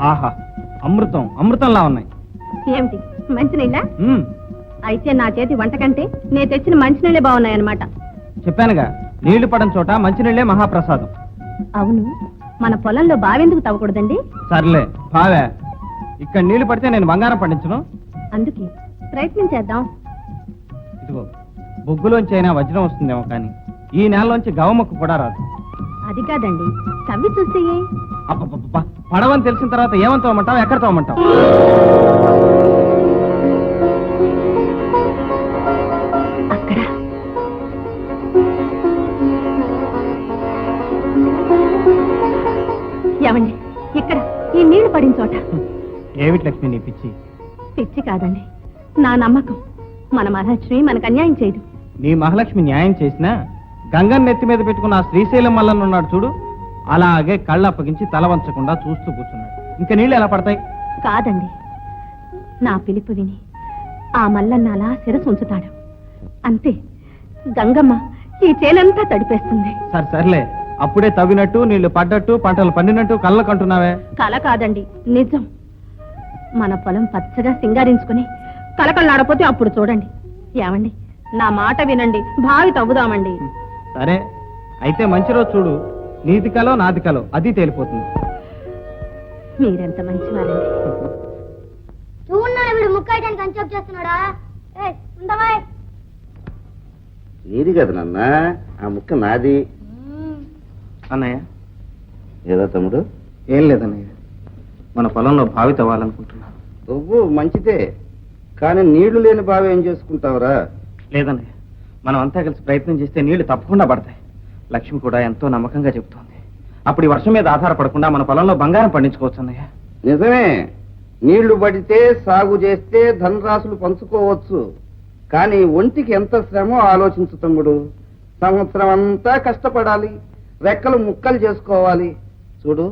ఆహా, అమృతం అమృతంలా ఉన్నాయి. ఏమిటి మంచినీళ్ళ? అయితే నా చేతి వంట కంటే నేను తెచ్చిన మంచినీళ్ళే బాగున్నాయన్నమాట. చెప్పానుగా, నీళ్లు పడని చోట మంచినీళ్లే మహాప్రసాదం. అవును, మన పొలంలో బావెందుకు తవ్వకూడదండి? సర్లే బావే, ఇక్కడ నీళ్లు పడితే నేను బంగారం పండించను. అందుకే ప్రయత్నం చేద్దాం. ఇదిగో, బొగ్గులోంచి అయినా వజ్రం వస్తుందేమో, కానీ ఈ నేలలోంచి గవముక్కు కూడా రాదు. అది కాదండి, తవ్వి చూస్తే అబ్బబ్బబ్బా, పడవని తెలిసిన తర్వాత ఏమని తవ్వమంటావు, ఎక్కడ తవ్వమంటావు? అక్కడ. ఏమండి, ఇక్కడ ఈ నీళ్లు పడిన చోట. ఏమిటి లక్ష్మి నీ పిచ్చి? పిచ్చి కాదండి, నా నమ్మకం. మన మహాలక్ష్మి మనకు అన్యాయం చేయదు. నీ మహాలక్ష్మి న్యాయం చేసినా గంగన్ నెత్తి మీద పెట్టుకున్న ఆ శ్రీశైలం మల్లన్న ఉన్నాడు చూడు, అలాగే కళ్ళు అప్పగించి తల వంచకుండా చూస్తూ కూర్చున్నాడు. ఇంకా నీళ్లు ఎలా పడతాయి? కాదండి, నా పిలుపు విని ఆ మల్లన్న అలా శిరసు ఉంచుతాడు. అంతే, గంగమ్మ ఈ చేలంతా తడిపేస్తుంది. సర్లే, అప్పుడే తవ్వినట్టు నీళ్లు పడ్డట్టు పంటలు పండినట్టు కళ్ళకంటున్నావే. కల కాదండి, నిజం. మన పొలం పచ్చగా సింగారించుకుని కలకళ్ళాడపోతే అప్పుడు చూడండి. ఏమండి, నా మాట వినండి, బావి తవ్వుదామండి. సరే, అయితే మంచి రోజు చూడు, నీది కలో నాది కలో అది తేలిపోతుంది. మీరెంత మంచివారండి. చూడన్నాడు వీడు ముక్కయడానికి కన్సెప్ట్ చేస్తున్నాడా? నీది కదా నాన్న, ఆ ముక్క నాది. అన్నయ్య. ఏదో తమ్ముడు? ఏం లేదన్నయ్య, మన పొలంలో బావి తవ్వాలనుకుంటున్నాను. నువ్వు మంచిదే, కానీ నీళ్లు లేని బావి ఏం చేసుకుంటావురా? లేదన్నయ్య, మనం అంతా కలిసి ప్రయత్నం చేస్తే నీళ్లు తప్పకుండా పడతాయి. లక్ష్మి కూడా ఎంతో నమ్మకంగా చెబుతోంది. అప్పుడు ఈ వర్షం మీద ఆధారపడకుండా మన పొలంలో బంగారం పండించుకోవచ్చు అన్నయ్య. నిజమే, నీళ్లు పడితే సాగు చేస్తే ధనరాశులు పంచుకోవచ్చు. కానీ ఒంటికి ఎంత శ్రమో ఆలోచించు తమ్ముడు. సంవత్సరం అంతా కష్టపడాలి, రెక్కలు ముక్కలు చేసుకోవాలి. చూడు,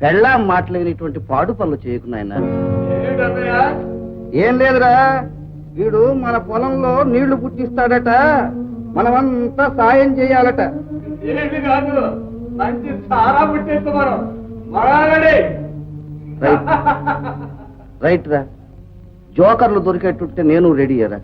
పెళ్ళాం మాటలేనిటువంటి పాడు పనులు చేయకున్నాయన. ఏం లేదురా, వీడు మన పొలంలో నీళ్లు పుట్టిస్తాడట, మనమంతా సాయం చేయాలట. రైట్ రా, జోకర్లు దొరికేటుంటే నేను రెడీ రా.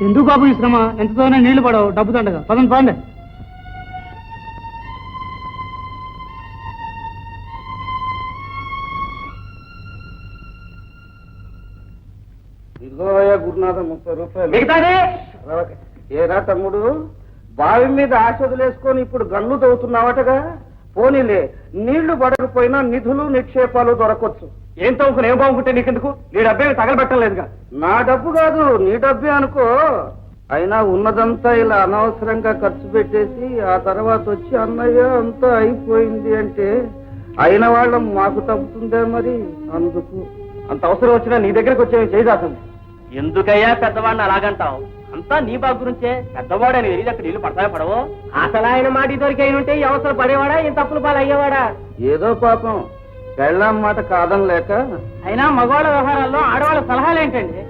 ఎందుకు బాబు ఈ శ్రమ? ఎంతతోనే నీళ్లు పడవు, డబ్బు దండగా. పదండి పదండి. ఇదిగోయా గురునాథం 30 రూపాయలు. ఏరా తమ్ముడు, బావి మీద ఆశ వదిలేసుకొని ఇప్పుడు గన్ను తవ్వుతున్నావటగా? పోనీలే, నీళ్లు పడకపోయినా నిధులు నిక్షేపాలు దొరకొచ్చు. ఏం తవ్వుకుని ఏం బాగుంటే నీకెందుకు? నీ డబ్బే తగలబెట్టలేదుగా. నా డబ్బు కాదు, నీ డబ్బే అనుకో. అయినా ఉన్నదంతా ఇలా అనవసరంగా ఖర్చు పెట్టేసి ఆ తర్వాత వచ్చి అన్నయ్య అంతా అయిపోయింది అంటే అయిన వాళ్ళం మాకు తప్పుతుందే మరి. అందుకు అంత అవసరం వచ్చినా నీ దగ్గరకు వచ్చే చేయదాసండి. ఎందుకయ్యా పెద్దవాడిని అలాగంటావు? అంతా నీ బాగు గురించే. పెద్దవాడని వెళ్ళి అక్కడ నీళ్లు పడతాయో పడవో? అసలు ఆయన మాటి దొరికి ఉంటే ఈ అవసరం పడేవాడా, ఈ తప్పులు పాలు అయ్యేవాడా? ఏదో పాపం పెళ్ళాం మాట కాదని లేక. అయినా మగవాళ్ళ వ్యవహారాల్లో ఆడవాళ్ళ సలహాలు ఏంటండి?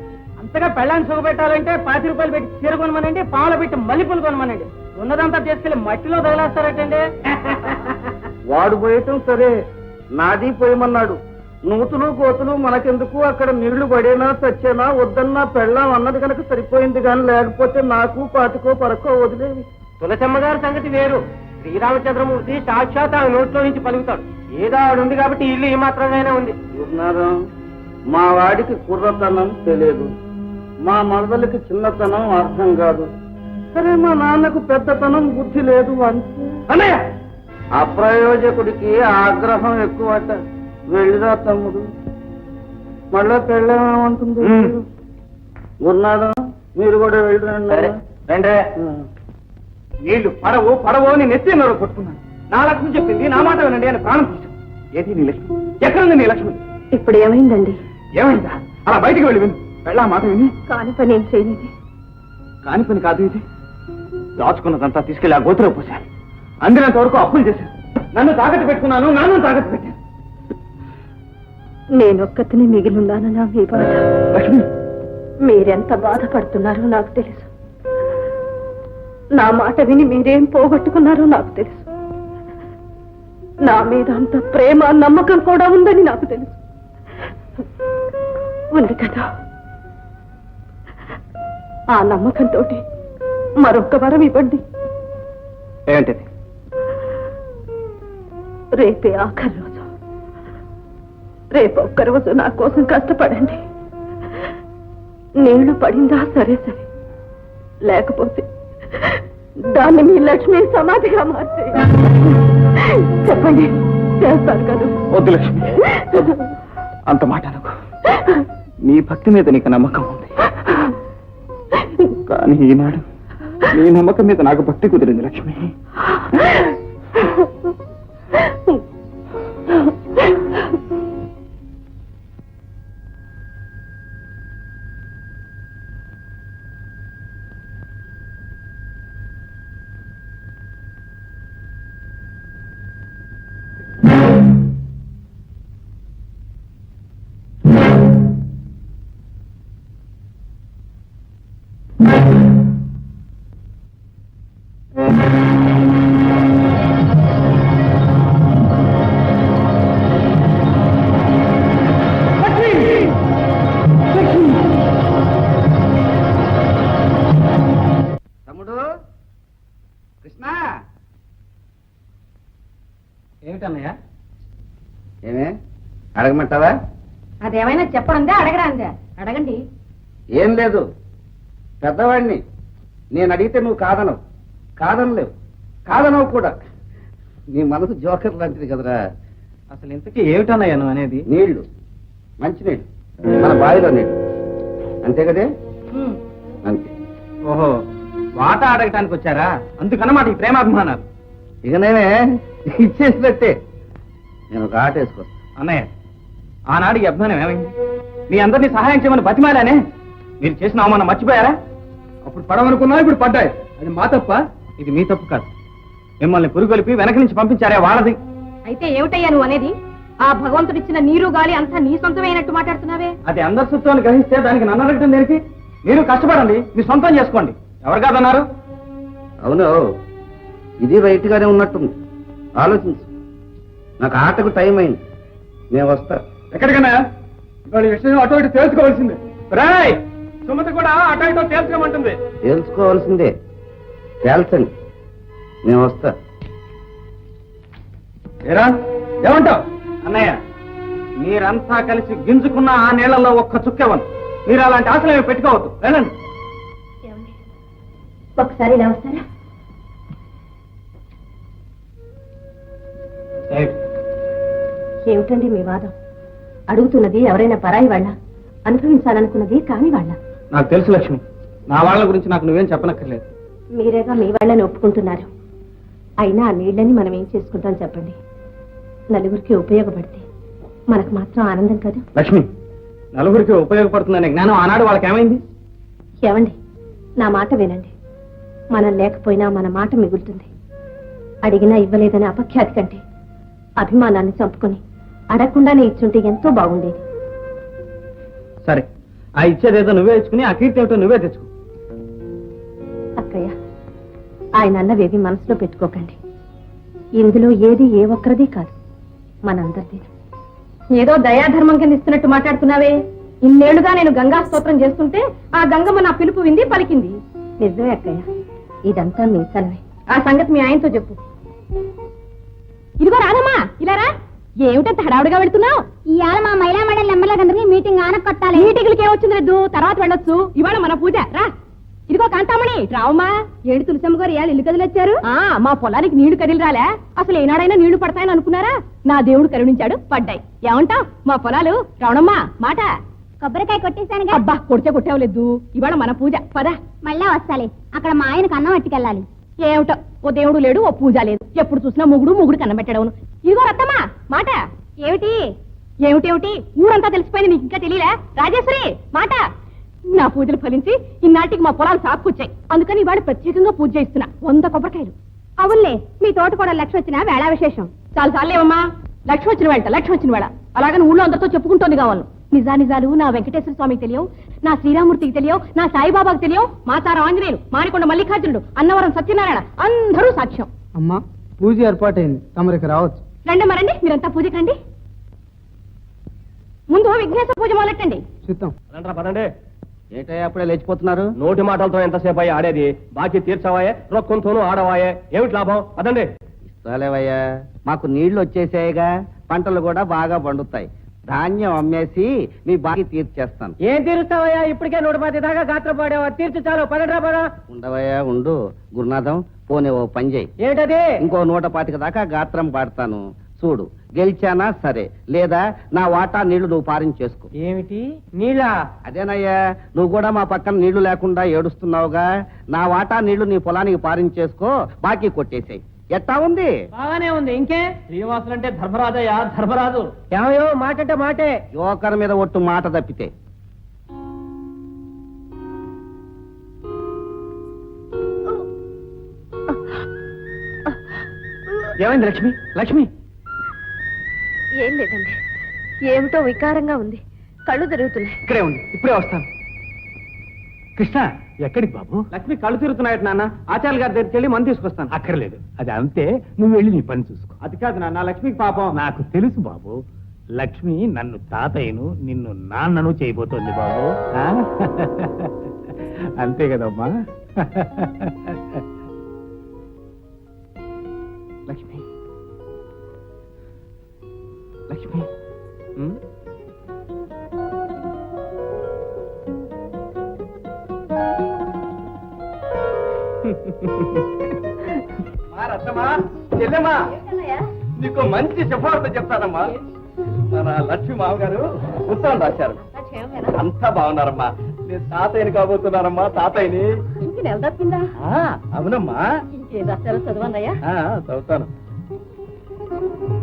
అంతగా పెళ్ళాన్ని సుఖపెట్టాలంటే 10 రూపాయలు పెట్టి చీర కొనమనండి, పావులు పెట్టి మల్లెపూలు కొనమనండి. ఉన్నదంతా తీసుకెళ్లి మట్టిలో తగిలేస్తారటండి. వాడు పోయటం సరే, నాది పోయమన్నాడు. నూతులు కోతులు మనకెందుకు, అక్కడ నీళ్లు పడేనా చచ్చేనా వద్దన్నా పెళ్ళాం అన్నది కనుక సరిపోయింది. కానీ లేకపోతే నాకు పాతికో పరకో వదిలేవి. తులసమ్మ గారి సంగతి వేరు. శ్రీరామచంద్రమూర్తి సాక్షాత్ ఆ నోట్లో నుంచి పలుకుతాడు. ఏదో ఆవిడ ఉంది కాబట్టి ఇల్లు ఈ మాత్రమేనే ఉంది. గురునాథం, మా వాడికి కుర్రతనం తెలియదు, మా మరదలకి చిన్నతనం అర్థం కాదు, సరే మా నాన్నకు పెద్దతనం బుద్ధి లేదు అంతే. అన్నయ్య అప్రయోజకుడికి ఆగ్రహం ఎక్కువట. వెళ్ళిరా తమ్ముడు, మళ్ళా పెళ్ళేమంటుంది. ఉన్నాడా? మీరు కూడా వెళ్ళిరండి. రండి. నీళ్లు పడవు పడవు అని నెత్తి నోరు కొట్టుకున్నాను. నా లక్ష్మి చెప్పింది, నా మాట వినండి అని ప్రాణం తీశాను. ఏది నీ లక్ష్మి? ఎక్కడుంది నీ లక్ష్మి? ఇప్పుడు ఏమైందండి? ఏమైందా? అలా బయటికి వెళ్ళి విను. వెళ్ళా మాట విని. కాని పని ఏం చేయలేదు. కాని పని కాదు ఇది. దాచుకున్నదంతా తీసుకెళ్లి ఆ గోతులో పోశాను. అందినంత వరకు అప్పులు చేశాను. నన్ను తాకట్టు పెట్టుకున్నాను, నన్ను తాకట్టు పెట్టాను. నేనొక్కతిని మిగిలిన్నానన్నా మీ బాధ. లక్ష్మి, మీరెంత బాధపడుతున్నారో నాకు తెలుసు. నా మాట విని మీరేం పోగొట్టుకున్నారో నాకు తెలుసు. నా మీద అంత ప్రేమ నమ్మకం కూడా ఉందని నాకు తెలుసు. ఉంది కదా, ఆ నమ్మకంతో మరొక్క వరం ఇవ్వండి. ఏంటిది? రేపే ఆఖరి రోజు. రేపు ఒక్కరోజు నా కోసం కష్టపడండి. నీళ్లు పడిందా సరే సరే, లేకపోతే దాన్ని మీ లక్ష్మి సమాధిగా మార్చే. చెప్పండి, చేస్తాను కదా? వద్దు లక్ష్మి, అంత మాట అనుకో. నీ భక్తి మీద నీకు నమ్మకం ఉంది, కానీ ఈనాడు నీ నమ్మకం మీద నాకు భక్తి కుదిరింది లక్ష్మి. తమ్ముడు కృష్ణ, ఏమిటన్నయ్యా? ఏమే అడగమంటావా? అదేమైనా చెప్పడందే అడగరాందే? అడగండి. ఏం లేదు, పెద్దవాడిని. నేను అడిగితే నువ్వు కాదనవు, కాదనలేవు, కాదనవు కూడా. నీ మనసు జోకర్ లాంటిది కదరా. అసలు ఇంతకీ ఏమిటన్నయ్యా నువ్వు అనేది? నీళ్లు, మంచినీళ్ళు, మన బావిలో నీళ్లు, అంతే కదే? అంతే. ఓహో, వాటా అడగటానికి వచ్చారా? అందుకన్నమాట ఈ ప్రేమాభిమానాలు. ఇక నేనే ఇచ్చేసినట్టే. నేను ఒక ఆట వేసుకొస్తా. అన్నయ్య, ఆనాడు ఈ అభిమానం ఏమైంది? మీ అందరినీ సహాయం చేయమని బతిమాలానే. మీరు చేసిన అవమానం మర్చిపోయారా? అప్పుడు పడవనుకున్నా, ఇప్పుడు పడ్డాయి. అది మా తప్ప? ఇది మీ తప్పు కాదు. మిమ్మల్ని పురుగొలిపి వెనక నుంచి పంపించారే వాళ్ళది. అయితే ఏమిటయ్యా నువ్వు అనేది? ఆ భగవంతుడిచ్చిన నీరు గాలి అంతా నీ సొంతమైనట్టు మాట్లాడుతున్నావే. అది అందరి సొత్తుని గ్రహిస్తే దానికి నన్ను అడగటం దేనికి? మీరు కష్టపడండి, మీ సొంతం చేసుకోండి. ఎవరు కాదన్నారు? అవును, ఇది రైట్ గానే ఉన్నట్టుంది. ఆలోచించు. నాకు ఆటకు టైం అయింది, నేను వస్తా. ఎక్కడికన్నా? ఇవాళ విషయం అటు ఇటు తెలుసుకోవాల్సిందే. రాయ్, సుమతి కూడా అటు ఇటు తెలుసుకోమంటుంది. తెలుసుకోవాల్సిందే, తేల్చండి. నేను వస్తా. ఏరా, ఏమంటావు? అన్నయ్య, మీరంతా కలిసి గింజుకున్న ఆ నీళ్లలో ఒక్క చుక్కెవను. మీరు అలాంటి ఆశలు ఏమి పెట్టుకోవద్దు. వెళ్ళండి. ఒకసారి ఇలా వస్తారా? ఏమిటండి మీ వాదం? అడుగుతున్నది ఎవరైనా పరాయి వాళ్ళ, అనుభవించాలనుకున్నది కాని వాళ్ళ? నాకు తెలుసు లక్ష్మి, నా వాళ్ళ గురించి నాకు నువ్వేం చెప్పనక్కర్లేదు. మీరేగా మీ వాళ్ళని ఒప్పుకుంటున్నారు. అయినా ఆ నీళ్ళని మనం ఏం చేసుకుంటాం చెప్పండి? నలుగురికి ఉపయోగపడితే మనకు మాత్రం ఆనందం కదా. లక్ష్మి, నలుగురికి ఉపయోగపడుతుందనే జ్ఞానం ఆనాడు వాళ్ళకి ఏమైంది? ఏమండి, నా మాట వినండి. మనం లేకపోయినా మన మాట మిగులుతుంది. అడిగినా ఇవ్వలేదని అపఖ్యాతి కంటే అభిమానాన్ని చంపుకొని అడగకుండానే ఇచ్చుంటే ఎంతో బాగుండేది. సరే, ఆ ఇచ్చేదేదో నువ్వే ఇచ్చుకుని ఆ కీర్తి ఏమిటో నువ్వే తెచ్చుకో. అక్కయ్య, ఆయన అన్నవేవి మనసులో పెట్టుకోకండి. ఇందులో ఏది ఏ ఒక్కరిది కాదు, మనందరిది. ఏదో దయాధర్మం కింద ఇస్తున్నట్టు మాట్లాడుతున్నావే. ఇన్నేళ్లుగా నేను గంగా స్తోత్రం చేస్తుంటే ఆ గంగమ్మ నా పిలుపు వింది, పలికింది. నిజమే అక్కయ్య, ఇదంతా మీ సలవే. ఆ సంగతి మీ ఆయనతో చెప్పు. ఇదిగో రాదమ్మా, ఇలా రా. ఏమిటంత హడావుడిగా వెళ్తున్నావు? ఇవాళ మా మహిళా మండలి నెంబర్లందరినీ మీటింగ్ ఆనకొట్టాలి. మీటింగ్లకి ఏమొచ్చింది లేదు, తర్వాత వెళ్ళొచ్చు. ఇవాళ మన పూజ రా. ఇదిగో కాంతామణి రావమ్మా. ఏడు తులసమ్మ గారు ఇవాళ ఇల్లు కదిలొచ్చారు. మా పొలానికి నీళ్లు కదిలి రాలే. అసలు ఏనాడైనా నీళ్లు పడతాయని అనుకున్నారా? నా దేవుడు కరుణించాడు, పడ్డాయి. ఏమంటావ్? మా పొలాలు రావణమ్మా మాట. కొబ్బరికాయ కొట్టేశాను. అబ్బా కొట్టేవలేదు. ఇవాళ మన పూజ పద. మళ్ళా వస్తాలే. అక్కడ మా ఆయనకు అన్నం పట్టుకెళ్ళాలి. ఏమిటో, ఓ దేవుడు లేడు, ఓ పూజ లేదు. ఎప్పుడు చూసినా మొగుడు కన్నం పెట్టడవును. ఇదిగో రత్తమ్మా మాట. ఏమిటి ఏమిటేమిటి ఊరంతా తెలిసిపోయింది, నీకు ఇంకా తెలియలే? రాజేశ్వరి మాట. నా పూజలు ఫలించి ఇన్నాటికి మా పొలాలు సాపుకొచ్చాయి. అందుకని ఇవాళ ప్రత్యేకంగా పూజ చేస్తున్నా. 100 కొబ్బరికాయలు. అవునులే, మీ తోట కూడా లక్ష్మి వచ్చిన వేళ విశేషం. చాలు చాలేవమ్మా. లక్ష్మి వచ్చిన వేళ అలాగని ఊళ్ళో అందరితో చెప్పుకుంటోంది కావాలి. నిజాలు నా వెంకటేశ్వర స్వామికి తెలియవు, నా శ్రీరామూర్తికి తెలియవు, నా సాయిబాబాకి తెలియవు, మాతారం ఆంజనేయులు, మానికొండ మల్లికార్జునుడు, అన్నవరం సత్యనారాయణ అందరూ సాక్ష్యం. అమ్మా పూజ ఏర్పాటైంది, తమరికి రావచ్చు. రండి మీరంతా పూజకి రండి. ముందు విఘ్నేశ్వర పూజ మొదలెట్టండి. చిత్తం. పదండి. ఏంటయ్యా అప్పుడే లేచిపోతున్నారు? నోటి మాటలతో ఎంతసేపు అయ్యి ఆడేది? బాకీ తీర్చవాయే, రొక్కంతోనూ ఆడవాయే. ఏమిటి లాభం? పదండి. ఇస్తాలేవయ్యా, మాకు నీళ్లు వచ్చేసాయిగా, పంటలు కూడా బాగా పండుతాయి. ధాన్యం అమ్మేసి మీ బాకీ తీర్చేస్తాను. ఏం తీరుస్తావయ్యా? ఇప్పటికే 110 దాకా గాత్ర పాడావా? తీర్చు చాలు. పదండి పదా. ఉండవయ్యా ఉండు గురునాథం, పోనీ ఓ పని చేయి. ఏంటది? ఇంకో 125 దాకా గాత్రం పాడతాను చూడు. గెలిచానా సరే, లేదా నా వాటా నీళ్లు నువ్వు పారించేసుకో. ఏమిటి నీళ్ళ? అదేనయ్యా, నువ్వు కూడా మా పక్కన నీళ్లు లేకుండా ఏడుస్తున్నావుగా, నా వాటా నీళ్లు నీ పొలానికి పారించేసుకో, బాకీ కొట్టేసాయి. ఎట్టా ఉంది? బాగానే ఉంది. ఇంకే శ్రీనివాసులు అంటే ధర్మరాజయ్యా, ధర్మరాజు. ఏమయ్యో, మాట అంటే మాటే. యువకర్ మీద ఒట్టు మాట తప్పితే. ఏమైంది లక్ష్మి? లక్ష్మి ఏం లేదండి, ఏమిటో వికారంగా ఉంది. కళ్ళు తిరుగుతున్నాయి. ఇక్కడే ఉంది, ఇప్పుడే వస్తాను. కృష్ణ ఎక్కడికి బాబు? లక్ష్మి కళ్ళు తిరుగుతున్నాయట నాన్న. ఆచార్య గారి దగ్గరికి వెళ్ళి మందు తీసుకొస్తాను. అక్కర్లేదు, అది అంతే. నువ్వు వెళ్ళి నీ పని చూసుకో. అది కాదు నాన్న, లక్ష్మికి పాపం. నాకు తెలుసు బాబు, లక్ష్మి నన్ను తాతయ్యను నిన్ను నాన్నను చేయబోతోంది బాబు. ఆ? అంతే కదమ్మా. లక్ష్మి లక్ష్మి రత్నమా, చెల్లెమ్మా, నీకు మంచి సిఫార్సు చెప్తానమ్మా. మన లక్ష్మి మామగారు ఉత్తరం రాశారు. అంతా బాగున్నారమ్మా. నేను తాతయ్యని కాబోతున్నారమ్మా, తాతయ్యని. అవునమ్మా. చదవన్నయ్యా. చదువుతాను.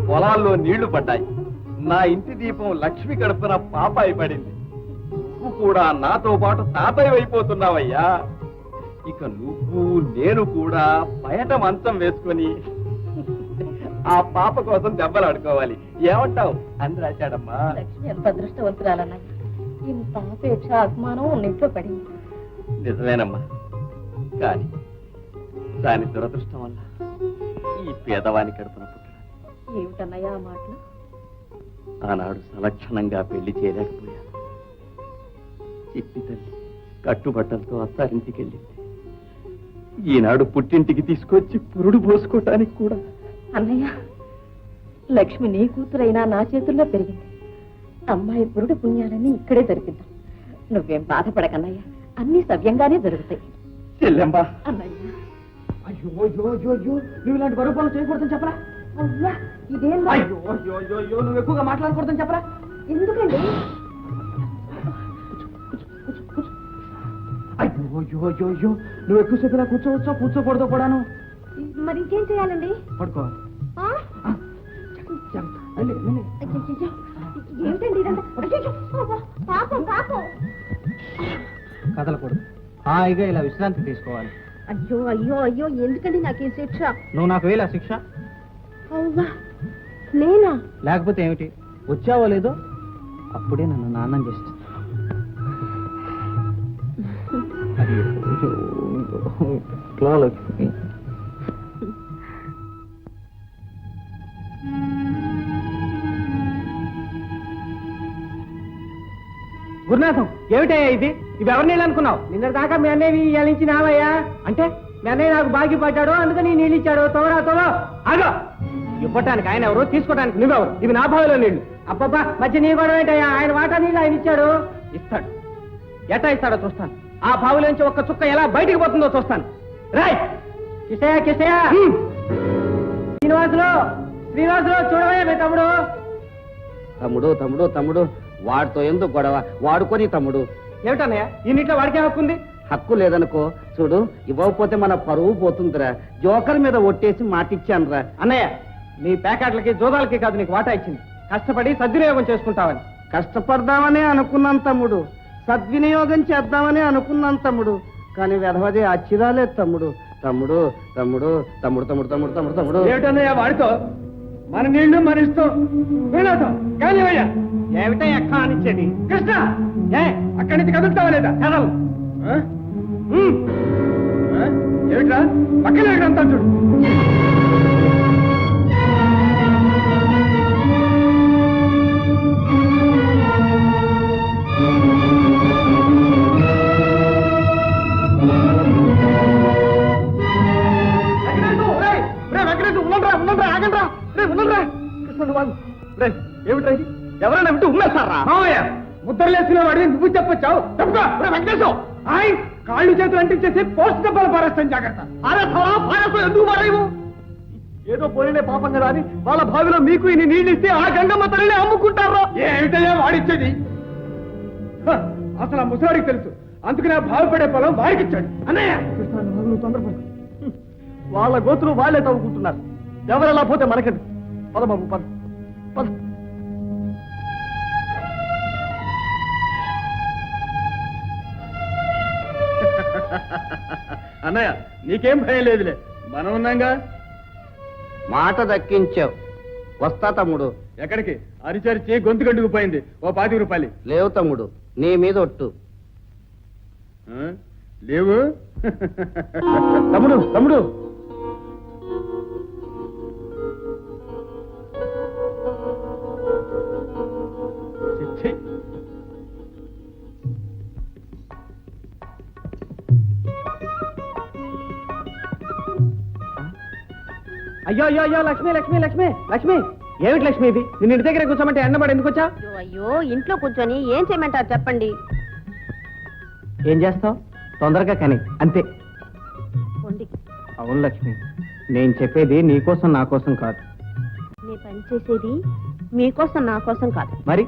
పొలాల్లో నీళ్లు పడ్డాయి. నా ఇంటి దీపం లక్ష్మి గడపన పాపాయి పడింది. నువ్వు కూడా నాతో పాటు తాతయ్య అయిపోతున్నావయ్యా. ఇక నువ్వు నేను కూడా బయట మంచం వేసుకొని ఆ పాప కోసం దెబ్బలు ఆడుకోవాలి. ఏమంటావు అని రాశాడమ్మా. లక్ష్మి ఎంత అదృష్టవంతురాలన్నయ్య. ఇంత అపేక్ష అభిమానం నీతో పడింది. నిజమేనమ్మా, కానీ దాని దురదృష్టం వల్ల ఈ పేదవాని కడుపున పుట్టడం. ఏమిటన్నయ్యా ఆ మాటలు? ఆనాడు సలక్షణంగా పెళ్లి చేయలేకపోయాను. చిట్టి తల్లి కట్టుబట్టలతో అత్తారింటికి వెళ్ళింది. ఈనాడు పుట్టింటికి తీసుకొచ్చి పురుడు పోసుకోవటానికి కూడా. అన్నయ్య, లక్ష్మి నీ కూతురైనా నా చేతుల్లో పెరిగింది. అమ్మాయి పురుడు పుణ్యాలని ఇక్కడే జరిపిద్దాం. నువ్వేం బాధపడకన్నయ్య, అన్ని సవ్యంగానే జరుగుతాయి. చెల్లెమ్మా, అన్నయ్య, అయ్యో అయ్యో అయ్యో అయ్యో, నువ్వు ఇలాంటి బరువు పనులు చేయకూడదని చెప్పరా? అయ్యా ఇదేం అయ్యో అయ్యో అయ్యో అయ్యో, నువ్వు ఎక్కువగా మాట్లాడకూడదని చెప్పరా? ఎందుకండి? అయ్యో అయ్యో అయ్యో అయ్యో, నువ్వు ఎక్కువసేపు ఇలా కూర్చోవచ్చా కూర్చోకూడదు కూడాను? మరి ఇంకేం చేయాలండి? పడుకోవాలి. ఏంటండి ఇదంతా? అయ్యయ్యో, అబ్బా, పాపం పాపం. కదలకూడదు, హాయిగా ఇలా విశ్రాంతి తీసుకోవాలి. అయ్యో అయ్యో అయ్యో, ఎందుకండి నాకు ఈ శిక్ష? నువ్వు నాకు వేలా శిక్ష? అవ్వా, నేనా? లేకపోతే ఏమిటి? వచ్చావో లేదో అప్పుడే నన్ను నాన్నం చేసేస్తా. గురునాథం, ఏమిటయ్యా ఇది? ఇవి ఎవరు నీళ్ళు అనుకున్నావు? నిన్న దాకా మీ అన్నయ్య ఇవాళ నుంచి నావయ్యా. అంటే మీ అన్నయ్య నాకు బాగి పడ్డాడు, అందుకని నీళ్ళు ఇచ్చాడు. తోరా తోవా. ఆగో, ఇవ్వటానికి ఆయన ఎవరు, తీసుకోవడానికి నువ్వెవరు? ఇవి నా బావిలో నీళ్లు. అబ్బబ్బా, మధ్య నీ గొడవ ఏంటయ్యా? ఆయన వాటా నీళ్ళు ఆయన ఇచ్చాడు. ఇస్తాడు. ఎటా ఇస్తాడో చూస్తాను. ఆ బావిలోంచి ఒక్క చుక్క ఎలా బయటికి పోతుందో చూస్తాను. రాయ్ కిషయ, కిషయ, శ్రీనివాసులు, శ్రీనివాసులు, చూడవయ్యా మీ తమ్ముడు. తమ్ముడు తమ్ముడు తమ్ముడు, వాడితో ఎందుకు గొడవ? వాడుకొని తమ్ముడు. ఏమిటన్నయ్య, ఈ నీటిలో వాడికే హక్కుంది? హక్కు లేదనుకో, చూడు, ఇవ్వకపోతే మన పరువు పోతుందిరా. జోకర్ మీద ఒట్టేసి మాటిచ్చానురా. అన్నయ్య, నీ ప్యాకెట్లకి జోదాలకి కాదు నీకు వాటా ఇచ్చింది, కష్టపడి సద్వినియోగం చేసుకుంటావని. కష్టపడదామనే అనుకున్నాను తమ్ముడు, సద్వినియోగం చేద్దామని అనుకున్నాను తమ్ముడు, కానీ వెధవది అచ్చిరాలేదు తమ్ముడు. తమ్ముడు తమ్ముడు తమ్ముడు తమ్ముడు తమ్ముడు తమ్ముడు తమ్ముడు ఏమిటన్నయ్య వాడితో? మన నీళ్లు మన ఇష్టం. కానీ ఏమిటయ్యా కానిచ్చేది? కృష్ణ, అక్కడి నుంచి కదులుతావా లేదా? కదలు. ఏమిట్రా పక్కన అంతా చూడు. ఏమిటా ఇది? ఎవరైనా వింటూ ఉన్నారా? ముద్రలేసిన వాడిని నువ్వు చెప్పొచ్చావు. చెప్పుకో వెంకటేశం. ఆయ్ కాళ్ళు చేతులు అంటించేసి పోస్ట్ డబ్బాలు పారేస్తాను. జాగ్రత్త. ఎందుకు మారేవు? ఏదో పోయినే పాపం కదా అని వాళ్ళ బావిలో మీకు ఇన్ని నీళ్ళు ఇస్తే ఆ గంగమ్మ తల్లిని అమ్ముకుంటారా? ఏమిటయ్యా వాడిచ్చేది? అసలు ఆ ముసలాడికి తెలుసు, అందుకనే బావిపడే పొలం వాడికి ఇచ్చాడు. అన్నయ్య నువ్వు తొందరపడు. వాళ్ళ గోతులు వాళ్ళే తవ్వుకుంటున్నారు. ఎవరెలా పోతే మనకెందుకు? పద బాబు, పద పద. అన్నయ్య, నీకేం భయం లేదులే, మనం ఉన్నాగా. మాట దక్కించావు. వస్తా తమ్ముడు. ఎక్కడికి? అరిచరిచి గొంతు గంటుకుపోయింది. ఓ 25 రూపాయలు లేవు తమ్ముడు, నీ మీద ఒట్టు. లేవు. తమ్ముడు తమ్ముడు, అయ్యో అయ్యో అయ్యో, లక్ష్మి లక్ష్మి లక్ష్మి లక్ష్మి. ఏమిటి లక్ష్మి ఇది? నేను ఇంటి దగ్గర కూర్చోమంటే ఎండబడి ఎందుకు వచ్చా? అయ్యో, ఇంట్లో కూర్చొని ఏం చేయమంటారు చెప్పండి. ఏం చేస్తావు? తొందరగా కానీ అంతే. పొండి. అవును లక్ష్మి, నేను చెప్పేది నీకోసం నా కోసం కాదు. నీ పని చేసేది మీకోసం నా కోసం కాదు. మరి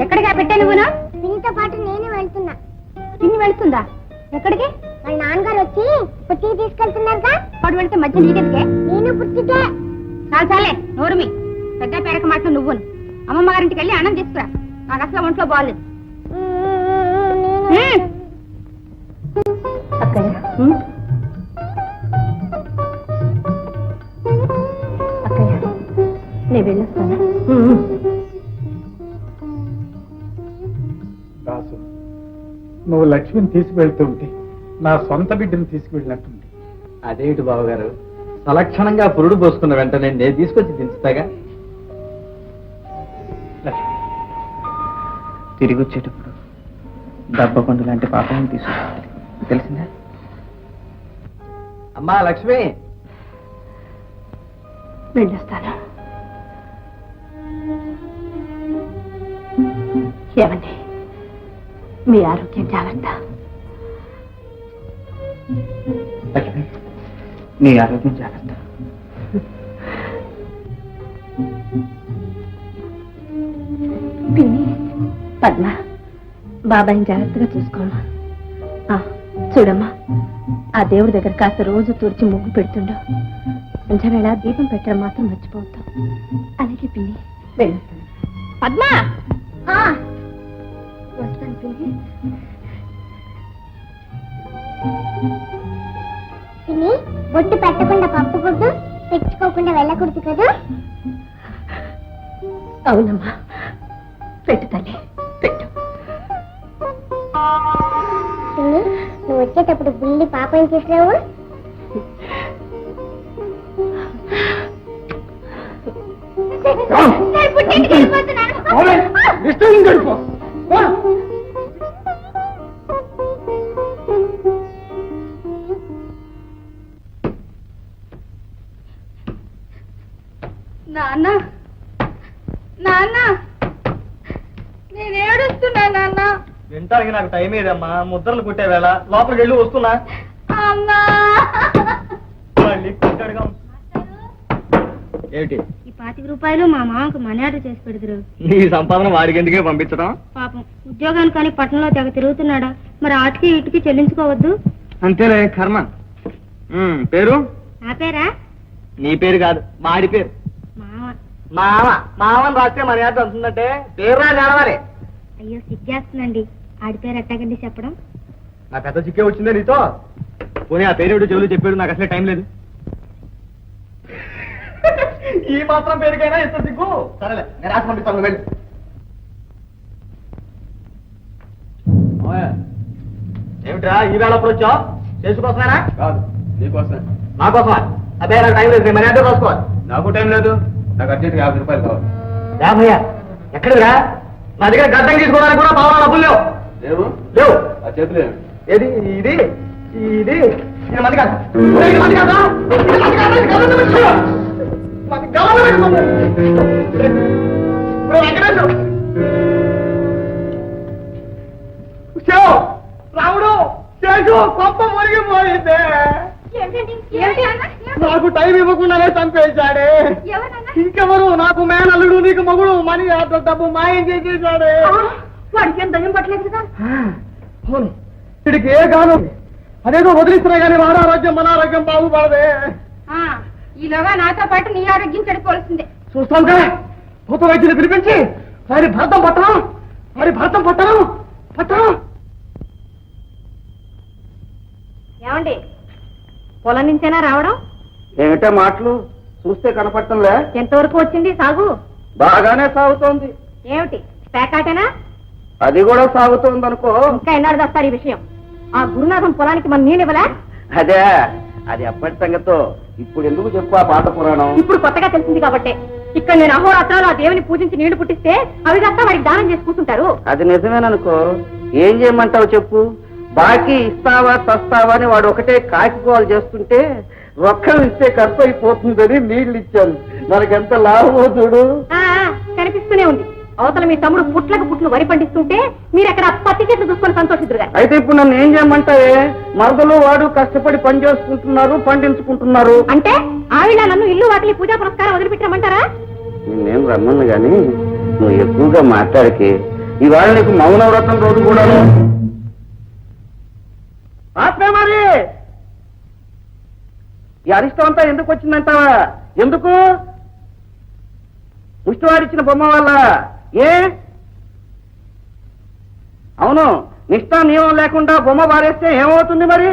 ఎక్కడికి పెట్టా నువ్వునా? దీనితో పాటు నేను వెళ్తున్నా. తిని వెళ్తుందా? ఎక్కడికి? వాళ్ళ నాన్నగారు వచ్చి పుట్టికి తీసుకెళ్తున్నారుగా. వాడు వెళ్తే మధ్య నీకెందుకే? నేను పుట్టికే. చాలే నోరుమి. పెద్ద పేరక మాట నువ్వును. అమ్మమ్మ గారింటికి వెళ్ళి అన్నం తీసుకురా. నాకు అసలు ఒంట్లో బాగాలేదు. అక్కయ్య, అక్కయ్య, నేను వెళ్ళొస్తాను. దాసు, నువ్వు లక్ష్మిని తీసుకువెళ్తూ ఉంటే నా సొంత బిడ్డను తీసుకువెళ్ళినట్టుంది. అదేమిటి బావగారు, సలక్షణంగా పురుడు పోసుకున్న వెంటనే నేను తీసుకొచ్చి దించుతాగా. లక్ష్మి, తిరిగి వచ్చేటప్పుడు దబ్బకొండ లాంటి పాపాలను తీసుకుంటాను, తెలిసిందా? అమ్మా లక్ష్మి, వెళ్ళొస్తాను. ఏమండి, మీ ఆరోగ్యం జాగ్రత్త. లక్ష్మి, నీ ఆరోగ్యం జాగ్రత్త. పిన్ని, పద్మ, బాబాయిని జాగ్రత్తగా చూసుకోమ్మా. చూడమ్మా, ఆ దేవుడి దగ్గర కాస్త రోజు తుడిచి ముగ్గు పెడుతుండో. సంధ్యవేళ దీపం పెట్టడం మాత్రం మర్చిపోతాం. అలాగే పిన్ని, వెళ్ళొస్తాను. పద్మ, వస్తాను పిన్ని. పిన్ని, బొట్టు పెట్టకుండా పప్పు గుడ్డు తెచ్చుకోకుండా వెళ్ళకూడదు కదా? అవునమ్మా, పెట్టు తల్లి, పెట్టు. పిన్ని, నువ్వు వచ్చేటప్పుడు బుల్లి పాపని తీసుకురావు. నాన్న, నాన్న, నేను ఏడుస్తున్నా నాన్న. వింటానికి నాకు టైం ఏదమ్మా, ముద్రలు కుట్టే వేళ. లోపలికి వెళ్ళి వస్తున్నా. అమ్మా, మళ్ళీ కుట్టాడుగా. ఏమిటి? ఈ 25 రూపాయలు మా మామకు మనీ ఆర్డర్ చేసి పెడుతురు. నీ సంపాదన వాడికి ఎందుకే పంపించడం? పాపం ఉద్యోగానికి కానీ పట్టణంలో తెగ తిరుగుతున్నాడా, మరి ఆటికి ఇటుకి చెల్లించుకోవద్దు. అంతేలే కర్మ. పేరు? నా పేరా? నీ పేరు కాదు, వాడి పేరు. మామ. మామని రాస్తే మన యాత్ర అంటుందంటే పేరు రా నడవాలి. అయ్యో సిగ్గేస్తుందండి, ఆడి పేరు ఎట్టాగండి చెప్పడం? నా పెద్ద చిక్కే వచ్చిందే నీతో. పోనీ ఆ పేరు ఏమిటో చెవులు చెప్పాడు, నాకు అసలే టైం లేదు. ఈ మాత్రం పేరుకైనా ఎంత సిగ్గు? సరేలే, నేను రాసి పంపిస్తాను, వెళ్ళి. ఏమిట్రా ఈ వేళ అప్పుడు వచ్చావు? చేసుకోసమేనా? కాదు, నీకోసం. నా కోసమా? అదే నాకు టైం లేదు, నేను మర్యాద రాసుకోవాలి. నాకు టైం లేదు, నాకు అర్జెంట్ 50 రూపాయలు కావాలి. భయ్యా, ఎక్కడిరా? నా దగ్గర గడ్డం తీసుకోవడానికి కూడా పావులా డబ్బులు లేవు. లేవు? లేవు. ఆ చేతులు ఏది? ఇది ఇది నేను మంది కాదు. ఇది మంది కాదా? ఇది మంది కాదా? ఇది గవర్నమెంట్ పెట్టుకో. మంది గవర్నమెంట్ పెట్టుకో. ఇప్పుడు వెంకటేశ్వర. శివ, రాముడు, శేషు, కొంప మురిగిపోయిందే. నాకు టైం ఇవ్వకుండానే చంపేశాడే. ఇంకెవరు? నాకు మేనల్లుడు, నీకు మగుడు. మనీ ఆర్డర్ డబ్బు మాయం చేసేశాడే. వాడికి ఏం దయ్యం పట్టలేదు కదా? అవును, వీడికి ఏ గానం అదేదో వదిలిస్తున్నా కానీ వాడు ఆరోగ్యం మన ఆరోగ్యం బాగుపడదే. ఈలోగా నాతో పాటు నీ ఆరోగ్యం చెడిపోవాల్సిందే. చూస్తాం కదా, భూత వైద్యులు పిలిపించి వారి భర్తం పట్టడం, వారి భర్తం పట్టడం పట్టడం. ఏమండి, పొలం నుంచేనా రావడం? ఏమిటా మాటలు? చూస్తే కనపడటంలే. ఎంతవరకు వచ్చింది సాగు? బాగానే సాగుతోంది. ఏమిటి, పేకాటేనా? అది కూడా సాగుతోంది అనుకో. ఇంకా ఎన్నాడు వస్తారు ఈ విషయం? ఆ గురునాథం పొలానికి మన నీళ్ళివ్వలా? అదే, అది అప్పటి సంగతో. ఇప్పుడు ఎందుకు చెప్పు ఆ పాత పురాణం? ఇప్పుడు కొత్తగా తెలిసింది కాబట్టి. ఇక్కడ నేను అహోరాత్రాలు ఆ దేవుని పూజించి నీళ్లు పుట్టిస్తే అవి కాస్త వాడికి దానం చేసి కూర్చుంటారు. అది నిజమేననుకో. ఏం చేయమంటావు చెప్పు? బాకీ ఇస్తావా తస్తావా అని వాడు ఒకటే కాకిపోవాలి చేస్తుంటే ఒక్కరు ఇస్తే ఖర్చు అయిపోతుందని నీళ్లు ఇచ్చాను. మనకెంత లాభమో చూడు. కనిపిస్తూనే ఉంది. అవతల మీ తమ్ముడు పుట్లకు పుట్లు వరి పండిస్తుంటే మీరు అక్కడ పత్తి చెట్లు చూసుకొని సంతోషిద్దురుగా. అయితే ఇప్పుడు నన్ను ఏం చేయమంటావే? మరదలు వాడు కష్టపడి పని చేసుకుంటున్నారు, పండించుకుంటున్నారు. అంటే ఆవిడ నన్ను ఇల్లు వాటిని పూజా పురస్కారం వదిలిపెట్టమంటారా? నేనేం రమ్మను గాని నువ్వు ఎక్కువగా మాట్లాడికి. ఇవాళ నీకు మౌనవ్రతం రోజు కూడాను. ఆత్మే మరి ఈ అరిష్టం అంతా ఎందుకు వచ్చిందంటావా? ఎందుకు? ముష్టివాడిచ్చిన బొమ్మ వల్ల. ఏ? అవును, నిష్ఠా నియమం లేకుండా బొమ్మ పారేస్తే ఏమవుతుంది మరి?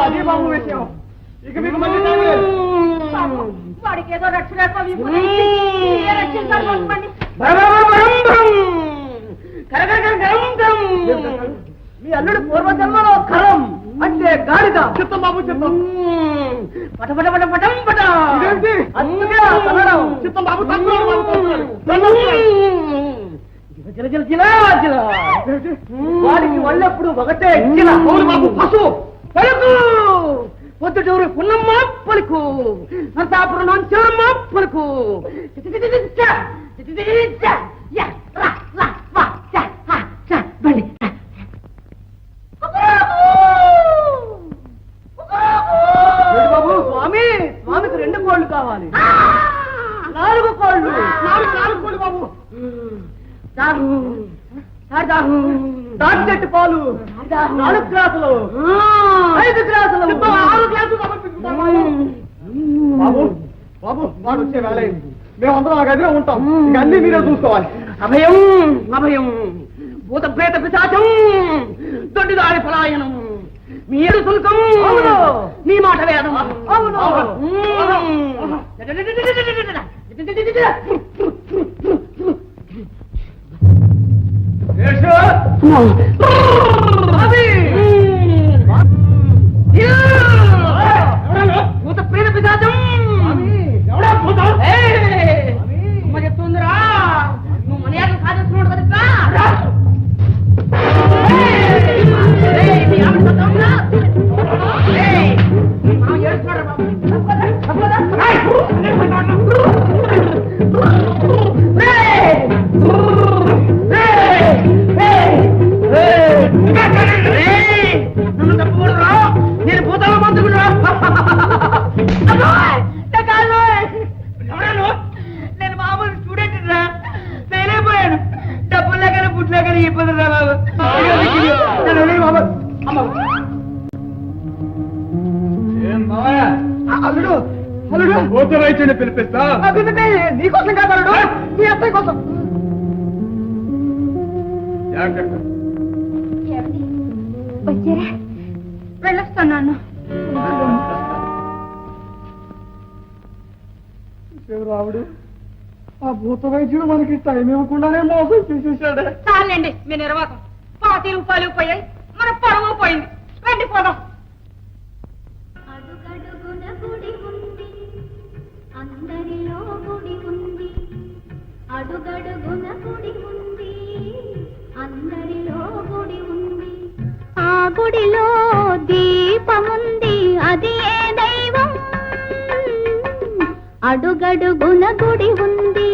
అది బాబు విషయం. ఇక మీకు మళ్ళీ టైం లేదు. వాడికి ఏదో రక్షణ మీ అల్లుడు పూర్వజన్మలో ఖరం అంటే గాడిద. చిత్తం బాబు, చిత్తం. పటపట పట పటం పట. అందుకే కన్నడం. చిత్తం బాబు, వాడికి వాళ్ళెప్పుడు ఒకటే జిల. అవును బాబు, పశు పలుకు. పొద్దుటూరు పున్నమ్మ పలుకు, నరసాపురం చెరమ్మ పలుకు. బాబు స్వామి కోళ్ళు కావాలి 4 కోళ్ళు 4 కోళ్ళు బాబు దాటి చెట్టు పాలు 4 గ్లాసులు 5 గ్లాసులు 6 గ్లాసులు బాబు బాబు వాడు వచ్చే వేళ మేమందరం ఆ గదిలో ఉంటాం ఇక అన్ని మీరే చూసుకోవాలి అభయం అభయం భూత ప్రేత పిశాచం దొడ్డిదారి పలాయనం మీరు శుల్కం నీ మాట వేదం భూత ప్రేత పిశాచం చెప్తుందిరా నువ్వు మర్యాద సాధిస్తున్నాడు కదా నన్ను తప్పకూడదురా నేను భూతాల మంత్రుడురా నేను మామూలు స్టూడెంట్ రా ఫెయిల్ అయిపోయాను డబ్బులు లేకనే పుట్టు లేకనే ఇబ్బంది రా బాబు అల్లుడు అల్లుడు భూతరాయిని పిలిపిస్తా నీకోసం కాదు అల్లుడు నీ అత్తయ్య కోసం జాగ్రత్త వచ్చారా వెళ్ళొస్తున్నాను రావుడు ఆ భూత వైద్యుడు మనకి టైం ఇవ్వకుండానే మోసం చేసేసాడే చాలండి మీ నిర్వాహకం 10 రూపాయలు పోయాయి మన పొడవు పోయింది రండి పోదాం అడుగడుగున గుడి ఉంది అందరిలో గుడి ఉంది అడుగడుగున గుడి ఉంది అందరిలో గుడి ఉంది ఆ గుడిలో దీపముంది అది ఏ దైవం అడుగడుగున గుడి ఉంది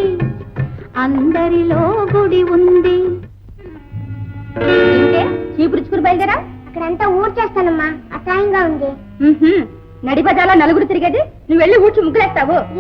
అందరిలో గుడి ఉంది చీపురుచుకుని బయలుదేరా అక్కడంతా ఊడ్చేస్తానమ్మా అసహ్యంగా ఉంది నడి బజార్లో నలుగురు తిరిగేది నువ్వు వెళ్ళి ఊడ్చి ముగ్గులేస్తావు